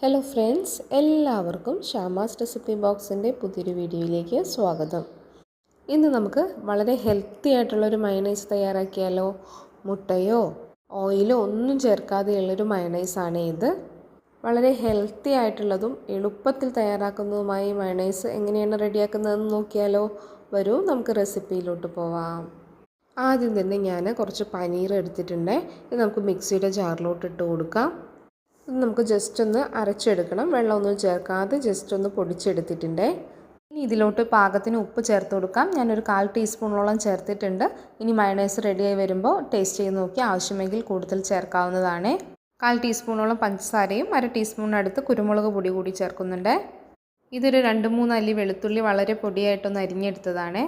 Hello friends, എല്ലാവർക്കും Shama's recipe ബോക്സിൻ്റെ പുതിയൊരു വീഡിയോയിലേക്ക് സ്വാഗതം. ഇന്ന് നമുക്ക് വളരെ ഹെൽത്തി ആയിട്ടുള്ളൊരു മയണൈസ് തയ്യാറാക്കിയാലോ. മുട്ടയോ ഓയിലോ ഒന്നും ചേർക്കാതെയുള്ളൊരു മയണൈസാണ് ഇത്. വളരെ ഹെൽത്തി ആയിട്ടുള്ളതും എളുപ്പത്തിൽ തയ്യാറാക്കുന്നതുമായ ഈ മയണൈസ് എങ്ങനെയാണ് റെഡിയാക്കുന്നതെന്ന് നോക്കിയാലോ. വരൂ, നമുക്ക് റെസിപ്പിയിലോട്ട് പോവാം. ആദ്യം തന്നെ ഞാൻ കുറച്ച് പനീർ എടുത്തിട്ടുണ്ട്. ഇത് നമുക്ക് മിക്സിയുടെ ജാറിലോട്ട് ഇട്ട് കൊടുക്കാം. ഇത് നമുക്ക് ജസ്റ്റ് ഒന്ന് അരച്ചെടുക്കണം. വെള്ളമൊന്നും ചേർക്കാതെ ജസ്റ്റ് ഒന്ന് പൊടിച്ചെടുത്തിട്ടുണ്ട്. ഇനി ഇതിലോട്ട് പാകത്തിന് ഉപ്പ് ചേർത്ത് കൊടുക്കാം. ഞാനൊരു 1/4 ടീസ്പൂണോളം ചേർത്തിട്ടുണ്ട്. ഇനി മയണൈസ് റെഡിയായി വരുമ്പോൾ ടേസ്റ്റ് ചെയ്ത് നോക്കി ആവശ്യമെങ്കിൽ കൂടുതൽ ചേർക്കാവുന്നതാണ്. 1/4 ടീസ്പൂണോളം പഞ്ചസാരയും 1/2 ടീസ്പൂണിനടുത്ത് കുരുമുളക് പൊടി കൂടി ചേർക്കുന്നുണ്ട്. ഇതൊരു 2-3 അല്ലി വെളുത്തുള്ളി വളരെ പൊടിയായിട്ടൊന്ന് അരിഞ്ഞെടുത്തതാണ്.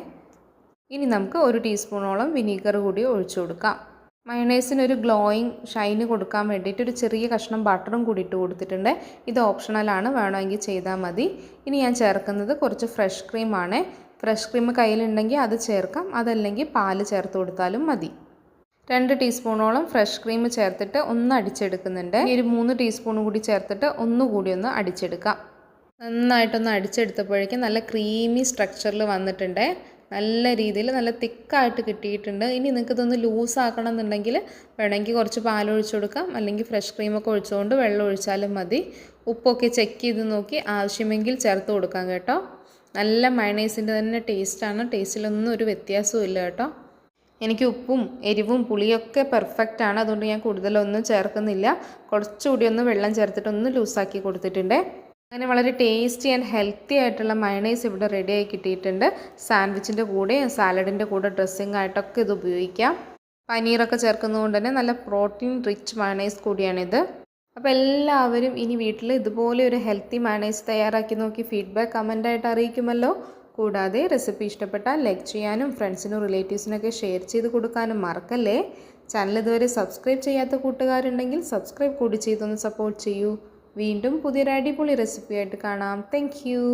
ഇനി നമുക്ക് 1 ടീസ്പൂണോളം വിനീഗർ കൂടി ഒഴിച്ചു കൊടുക്കാം. മയണൈസിനൊരു ഗ്ലോയിങ് ഷൈന് കൊടുക്കാൻ വേണ്ടിയിട്ട് ഒരു ചെറിയ കഷ്ണം ബട്ടറും കൂടി ഇട്ട് കൊടുത്തിട്ടുണ്ട്. ഇത് ഓപ്ഷണലാണ്, വേണമെങ്കിൽ ചെയ്താൽ മതി. ഇനി ഞാൻ ചേർക്കുന്നത് കുറച്ച് ഫ്രഷ് ക്രീമാണ്. ഫ്രഷ് ക്രീം കയ്യിലുണ്ടെങ്കിൽ അത് ചേർക്കാം, അതല്ലെങ്കിൽ പാല് ചേർത്ത് കൊടുത്താലും മതി. 2 ടീസ്പൂണോളം ഫ്രഷ് ക്രീം ചേർത്തിട്ട് ഒന്ന് അടിച്ചെടുക്കുന്നുണ്ട്. ഇനി ഒരു 3 ടീസ്പൂൺ കൂടി ചേർത്തിട്ട് ഒന്നുകൂടി ഒന്ന് അടിച്ചെടുക്കാം. നന്നായിട്ടൊന്ന് അടിച്ചെടുത്തപ്പോഴേക്കും നല്ല ക്രീമി സ്ട്രക്ചറിൽ വന്നിട്ടുണ്ട്. നല്ല രീതിയിൽ നല്ല തിക്കായിട്ട് കിട്ടിയിട്ടുണ്ട്. ഇനി നിങ്ങൾക്ക് ഇതൊന്ന് ലൂസാക്കണം എന്നുണ്ടെങ്കിൽ വേണമെങ്കിൽ കുറച്ച് പാലൊഴിച്ച് കൊടുക്കാം, അല്ലെങ്കിൽ ഫ്രഷ് ക്രീമൊക്കെ ഒഴിച്ചുകൊണ്ട് വെള്ളം ഒഴിച്ചാലും മതി. ഉപ്പൊക്കെ ചെക്ക് ചെയ്ത് നോക്കി ആവശ്യമെങ്കിൽ ചേർത്ത് കൊടുക്കാം കേട്ടോ. നല്ല മയണൈസിൻ്റെ തന്നെ ടേസ്റ്റാണ്. ടേസ്റ്റിലൊന്നും ഒരു വ്യത്യാസവും ഇല്ല കേട്ടോ. എനിക്ക് ഉപ്പും എരിവും പുളിയൊക്കെ പെർഫെക്റ്റ് ആണ്. അതുകൊണ്ട് ഞാൻ കൂടുതലൊന്നും ചേർക്കുന്നില്ല. കുറച്ചുകൂടി ഒന്ന് വെള്ളം ചേർത്തിട്ടൊന്ന് ലൂസാക്കി കൊടുത്തിട്ടുണ്ട്. അങ്ങനെ വളരെ ടേസ്റ്റി ആൻഡ് ഹെൽത്തി ആയിട്ടുള്ള മയണൈസ് ഇവിടെ റെഡിയായി കിട്ടിയിട്ടുണ്ട്. സാൻഡ്വിച്ചിൻ്റെ കൂടെ സാലഡിൻ്റെ കൂടെ ഡ്രസ്സിങ് ആയിട്ടൊക്കെ ഇത് ഉപയോഗിക്കാം. പനീറൊക്കെ ചേർക്കുന്നതുകൊണ്ട് തന്നെ നല്ല പ്രോട്ടീൻ റിച്ച് മയണൈസ് കൂടിയാണിത്. അപ്പോൾ എല്ലാവരും ഇനി വീട്ടിൽ ഇതുപോലെ ഒരു ഹെൽത്തി മയണൈസ് തയ്യാറാക്കി നോക്കി ഫീഡ്ബാക്ക് കമൻ്റായിട്ട് അറിയിക്കുമല്ലോ. കൂടാതെ റെസിപ്പി ഇഷ്ടപ്പെട്ടാൽ ലൈക്ക് ചെയ്യാനും ഫ്രണ്ട്സിനും റിലേറ്റീവ്സിനൊക്കെ ഷെയർ ചെയ്ത് കൊടുക്കാനും മറക്കല്ലേ. ചാനൽ ഇതുവരെ സബ്സ്ക്രൈബ് ചെയ്യാത്ത കൂട്ടുകാരുണ്ടെങ്കിൽ സബ്സ്ക്രൈബ് കൂടി ചെയ്തൊന്ന് സപ്പോർട്ട് ചെയ്യൂ. വീണ്ടും പുതിയൊരു അടിപൊളി റെസിപ്പിയായിട്ട് കാണാം. Thank you.